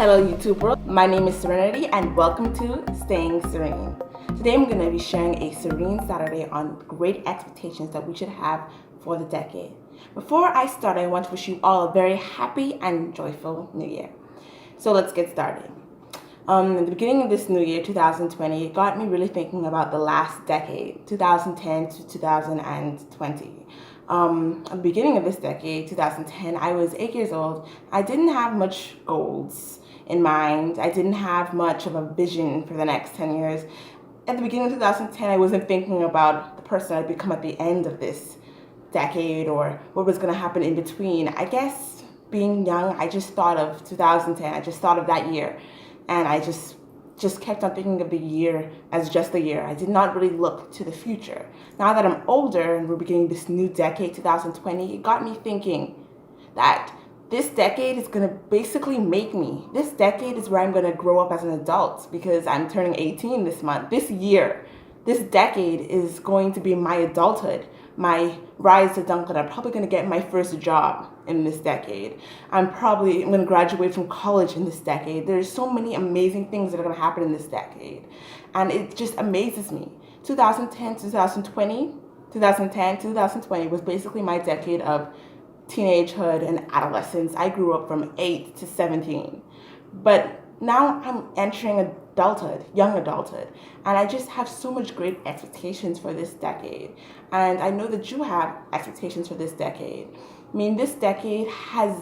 Hello YouTube world, my name is Serenity and welcome to Staying Serene. Today I'm going to be sharing a serene Saturday on great expectations that we should have for the decade. Before I start, I want to wish you all a very happy and joyful new year. So let's get started. At the beginning of this new year, 2020, it got me really thinking about the last decade, 2010 to 2020. At the beginning of this decade, 2010, I was 8 years old. I didn't have much goals in mind. I didn't have much of a vision for the next 10 years. At the beginning of 2010, I wasn't thinking about the person I'd become at the end of this decade or what was going to happen in between. I guess being young, I just thought of 2010. I just thought of that year. And I just kept on thinking of the year as just the year. I did not really look to the future. Now that I'm older and we're beginning this new decade, 2020, it got me thinking that this decade is going to basically make me. This decade is where I'm going to grow up as an adult because I'm turning 18 this month. This year, this decade is going to be my adulthood, my rise to adulthood. I'm probably going to get my first job in this decade. I'm going to graduate from college in this decade. There's so many amazing things that are going to happen in this decade. And it just amazes me. 2010, 2020 was basically my decade of teenagehood and adolescence. I grew up from 8 to 17. But now I'm entering adulthood, young adulthood, and I just have so much great expectations for this decade. And I know that you have expectations for this decade. I mean, this decade has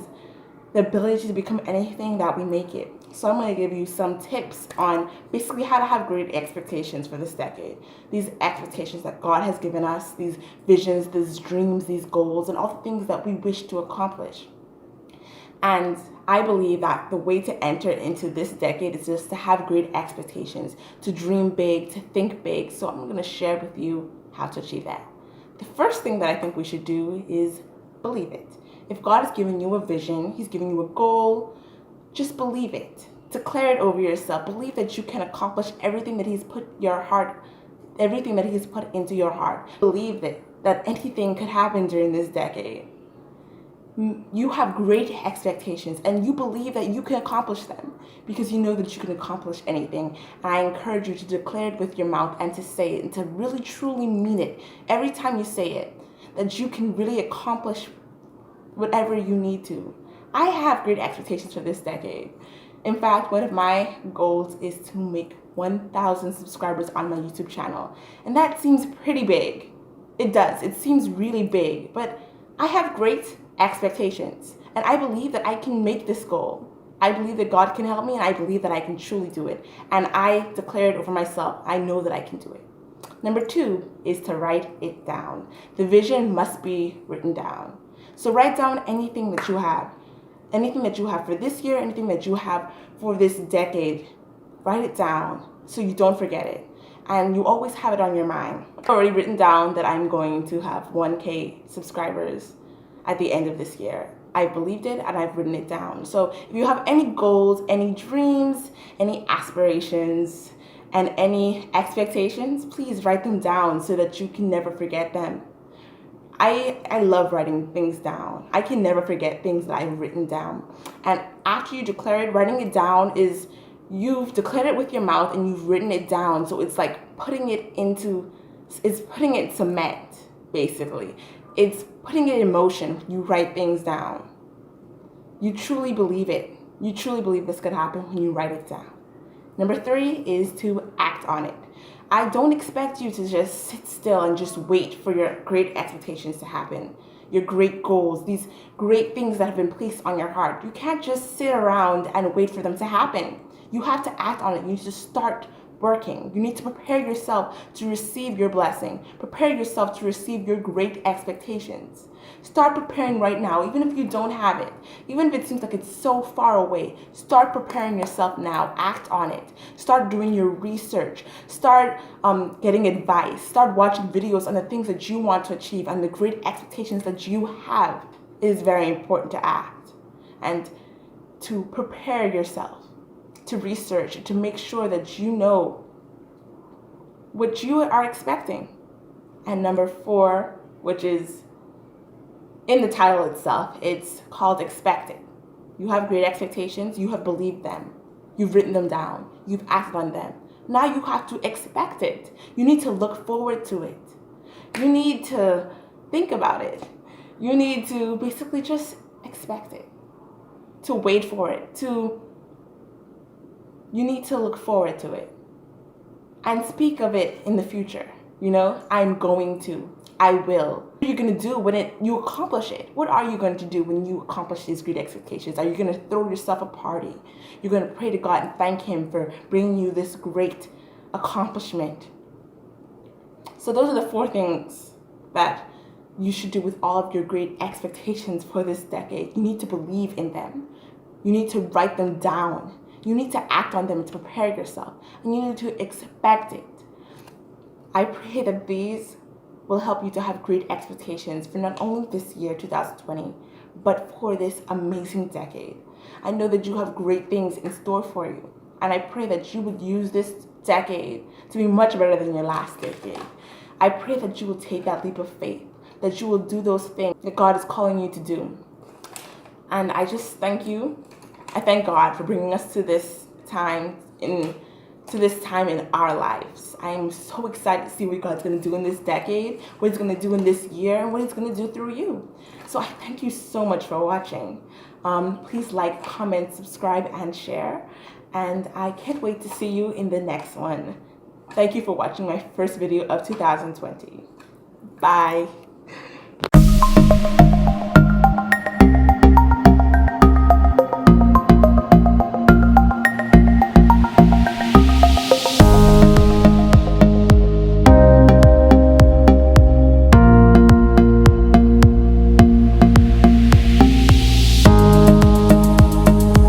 the ability to become anything that we make it. So I'm going to give you some tips on basically how to have great expectations for this decade. These expectations that God has given us, these visions, these dreams, these goals, and all the things that we wish to accomplish. And I believe that the way to enter into this decade is just to have great expectations, to dream big, to think big. So I'm going to share with you how to achieve that. The first thing that I think we should do is believe it. If God has given you a vision, He's giving you a goal, just believe it. Declare it over yourself. Believe that you can accomplish everything that He's put into your heart. Believe that anything could happen during this decade. You have great expectations and you believe that you can accomplish them because you know that you can accomplish anything. And I encourage you to declare it with your mouth and to say it and to really truly mean it every time you say it, that you can really accomplish whatever you need to. I have great expectations for this decade. In fact, one of my goals is to make 1,000 subscribers on my YouTube channel. And that seems pretty big. It does. It seems really big. But I have great expectations. And I believe that I can make this goal. I believe that God can help me, and I believe that I can truly do it. And I declare it over myself. I know that I can do it. Number 2 is to write it down. The vision must be written down. So write down anything that you have. Anything that you have for this year, anything that you have for this decade. Write it down so you don't forget it. And you always have it on your mind. I've already written down that I'm going to have 1K subscribers at the end of this year. I believed it and I've written it down. So if you have any goals, any dreams, any aspirations, and any expectations, please write them down so that you can never forget them. I love writing things down. I can never forget things that I've written down. And after you declare it, writing it down is you've declared it with your mouth and you've written it down. So it's like putting it cement, basically. It's putting it in motion when you write things down. You truly believe it. You truly believe this could happen when you write it down. Number 3 is to act on it. I don't expect you to just sit still and just wait for your great expectations to happen, your great goals, these great things that have been placed on your heart. You can't just sit around and wait for them to happen. You have to act on it. You need to start working. You need to prepare yourself to receive your blessing. Prepare yourself to receive your great expectations. Start preparing right now, even if you don't have it. Even if it seems like it's so far away, start preparing yourself now. Act on it. Start doing your research. Start getting advice. Start watching videos on the things that you want to achieve and the great expectations that you have. It is very important to act and to prepare yourself, to research, to make sure that you know what you are expecting. And number 4, which is in the title itself, it's called expected. You have great expectations. You have believed them. You've written them down. You've acted on them. Now you have to expect it. You need to look forward to it. You need to think about it. You need to basically just expect it, to wait for it, you need to look forward to it and speak of it in the future. I'm going to, I will. What are you going to do when you accomplish it? What are you going to do when you accomplish these great expectations? Are you going to throw yourself a party? You're going to pray to God and thank Him for bringing you this great accomplishment. So those are the 4 things that you should do with all of your great expectations for this decade. You need to believe in them. You need to write them down. You need to act on them to prepare yourself. And you need to expect it. I pray that these will help you to have great expectations for not only this year, 2020, but for this amazing decade. I know that you have great things in store for you. And I pray that you would use this decade to be much better than your last decade. I pray that you will take that leap of faith, that you will do those things that God is calling you to do. And I just thank you. I thank God for bringing us to this time in our lives. I am so excited to see what God's going to do in this decade, what He's going to do in this year, and what He's going to do through you. So I thank you so much for watching. Please like, comment, subscribe, and share. And I can't wait to see you in the next one. Thank you for watching my first video of 2020. Bye.